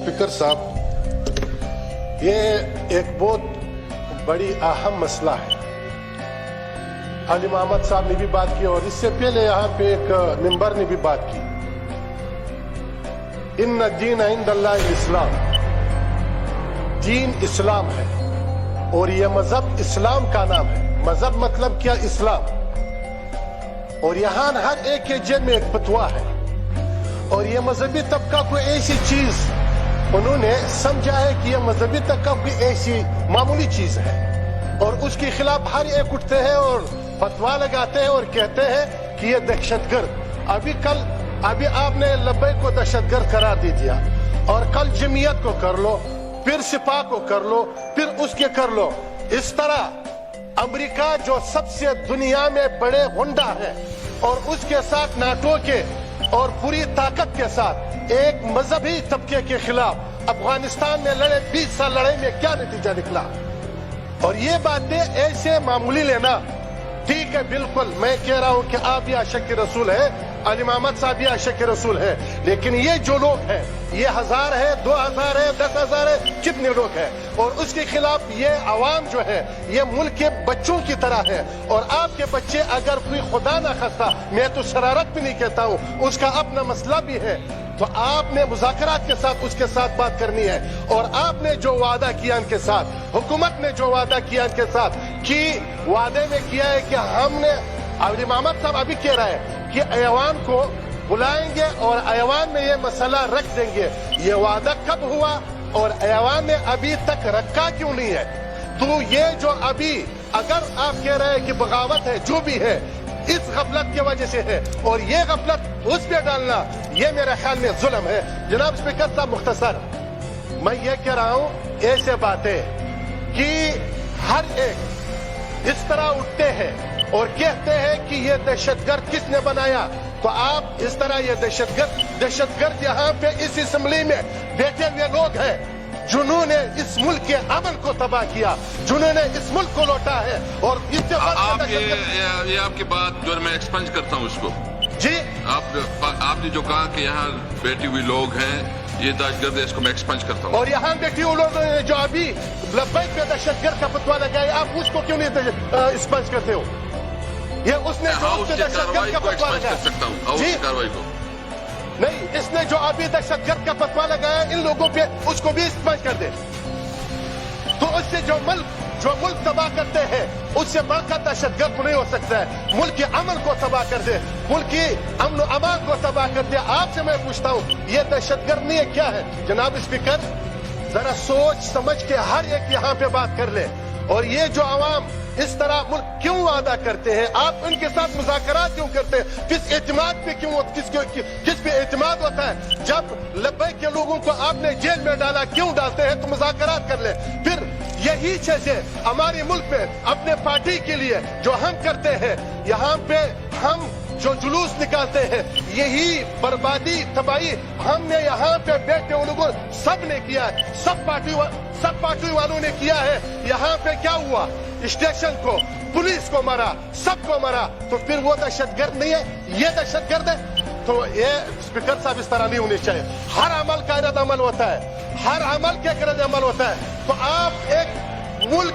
Speaker साहब, ये एक बहुत बड़ी अहम मसला है। अली मोहम्मद साहब ने भी बात की और इससे पहले यहाँ पे एक मेंबर ने भी बात की। इन्ना दीन इंदल्लाह इस्लाम, दीन इस्लाम है और ये मजहब इस्लाम का नाम है। मजहब मतलब क्या? इस्लाम। और यहाँ हर एक के जेब में एक फतवा है और ये मजहबी तबका कोई ऐसी चीज उन्होंने समझा है कि ये मजहबी तबका कोई ऐसी मामूली चीज है और उसके खिलाफ हर एक उठते हैं और फतवा लगाते हैं और कहते हैं कि ये दहशतगर्द। अभी आपने लब्बैक को दहशतगर्द करार दे दिया और कल जमीयत को कर लो, फिर सिपा को कर लो, फिर उसके कर लो। इस तरह अमेरिका जो सबसे दुनिया में बड़े गुंडा है और उसके साथ नाटो के और पूरी ताकत के साथ एक मजहबी तबके के खिलाफ अफगानिस्तान में लड़े, 20 साल लड़ाई में क्या नतीजा निकला। और ये बातें ऐसे मामूली लेना ठीक है, बिल्कुल मैं कह रहा हूं कि आप भी आशिक रसूल है, अली मोहम्मद साहब भी आशिक रसूल है, लेकिन ये जो लोग हैं ये 1000 है, 2000 है, 10,000 है, कितने लोग हैं और उसके खिलाफ ये आवाम जो है ये मुल्क के बच्चों की तरह है। और आपके बच्चे अगर कोई खुदा ना खास्ता, मैं तो शरारत भी नहीं कहता हूँ, उसका अपना मसला भी है, तो आपने मुज़ाकरात के साथ उसके साथ बात करनी है। और आपने जो वादा किया इनके साथ, हुकूमत ने जो वादा किया इनके साथ कि वादे में किया है कि हमने, अली मोहम्मद साहब अभी कह रहा है कि ऐवान को बुलाएंगे और ऐवान में ये मसला रख देंगे। ये वादा कब हुआ और ऐवान ने अभी तक रखा क्यों नहीं है? तो ये जो अभी अगर आप कह रहे हैं कि बगावत है, जो भी है इस गफलत की वजह से है और ये गफलत उस पे डालना ये मेरे ख्याल में जुल्म है। जनाब स्पीकर साहब, मुख्तसर मैं ये कह रहा हूं, ऐसे बातें कि हर एक इस तरह उठते हैं और कहते हैं कि ये दहशतगर्द किसने बनाया, तो आप इस तरह ये दहशतगर्द यहाँ पे इस असेंबली में बैठे हुए लोग हैं जिन्होंने इस मुल्क के अमन को तबाह किया, जिन्होंने इस मुल्क को लौटा है। और इससे आप ये आपकी बात जो मैं एक्सपेंज करता हूँ इसको जी, आपने जो कहा कि यहाँ बैठे हुए लोग हैं ये दहशतगर्द है, इसको मैं एक्सपेंज करता हूँ। और यहाँ बैठे हुए लोग जो अभी लब्बैक पे दहशतगर्द का फतवा लगाए, आप उसको क्यों नहीं एक्सपेंज करते हो? ये उसने दहशतगर्द का फतवा लगाया जी, कार्रवाई को नहीं, इसने जो अभी दहशतगर्द का फतवा लगाया इन लोगों पे, उसको भी एक्सपेंज कर दे। तो उससे जो मुल्क तबाह करते हैं उससे बढ़कर दहशतगर्द नहीं हो सकता है। मुल्क के अमन को तबाह कर दे, मुल्क की अमन अमान को तबाह कर दे। आपसे मैं पूछता हूँ, ये दहशतगर्द नहीं है, क्या है? जनाब स्पीकर, जरा सोच समझ के हर एक यहाँ पे बात कर ले। और ये जो आवाम इस तरह मुल्क क्यों वादा करते हैं, आप उनके साथ मुज़ाकरात क्यों करते हैं? किस एतमाद पे क्यों, किस पे एतमाद होता है? जब लब्बैक के लोगों को आपने जेल में डाला, क्यों डालते हैं? तो मुज़ाकरात कर ले। फिर यही चीजें हमारे मुल्क में अपने पार्टी के लिए जो हम करते हैं, यहाँ पे हम जो जुलूस निकालते हैं, यही बर्बादी तबाही हमने यहाँ पे बैठे उन लोगों सब ने किया है, सब पार्टी वालों ने किया है। यहाँ पे क्या हुआ? स्टेशन को, पुलिस को मारा, सबको मारा, तो फिर वो दहशतगर्द नहीं है? ये दहशतगर्द है? तो ये स्पीकर साहब इस तरह नहीं होनी चाहिए। हर अमल का रद्द अमल होता है, हर अमल के रद्द अमल होता है। तो आप एक मुल्क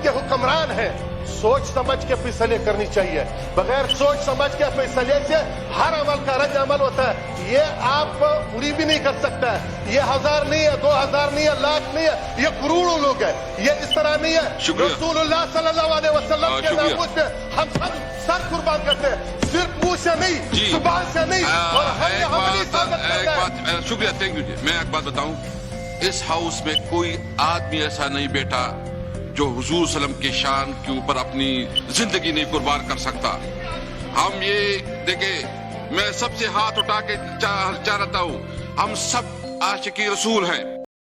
के हुक्मरान हैं, सोच समझ के फैसले करनी चाहिए। बगैर सोच समझ के फैसले से हर अमल का रद्द अमल होता है। ये आप पूरी भी नहीं कर सकता है। ये 1000 नहीं है, 2000 नहीं है, लाख नहीं है, ये करोड़ों लोग हैं। ये इस तरह नहीं है। रसूलुल्लाह सल्लल्लाहु अलैहि वसल्लम के नामूस पे हम सब सर कुर्बान करते हैं, सिर्फ मुंह से नहीं, जुबान से नहीं। और शुक्रिया, थैंक यू जी। मैं एक बात बताऊं, इस हाउस में कोई आदमी ऐसा नहीं बैठा जो हुजूर सल्लम की शान के ऊपर अपनी जिंदगी नहीं कुर्बान कर सकता। हम ये देखे, मैं सबसे हाथ उठा के चाहता हूं, हम सब आशिकी रसूल हैं।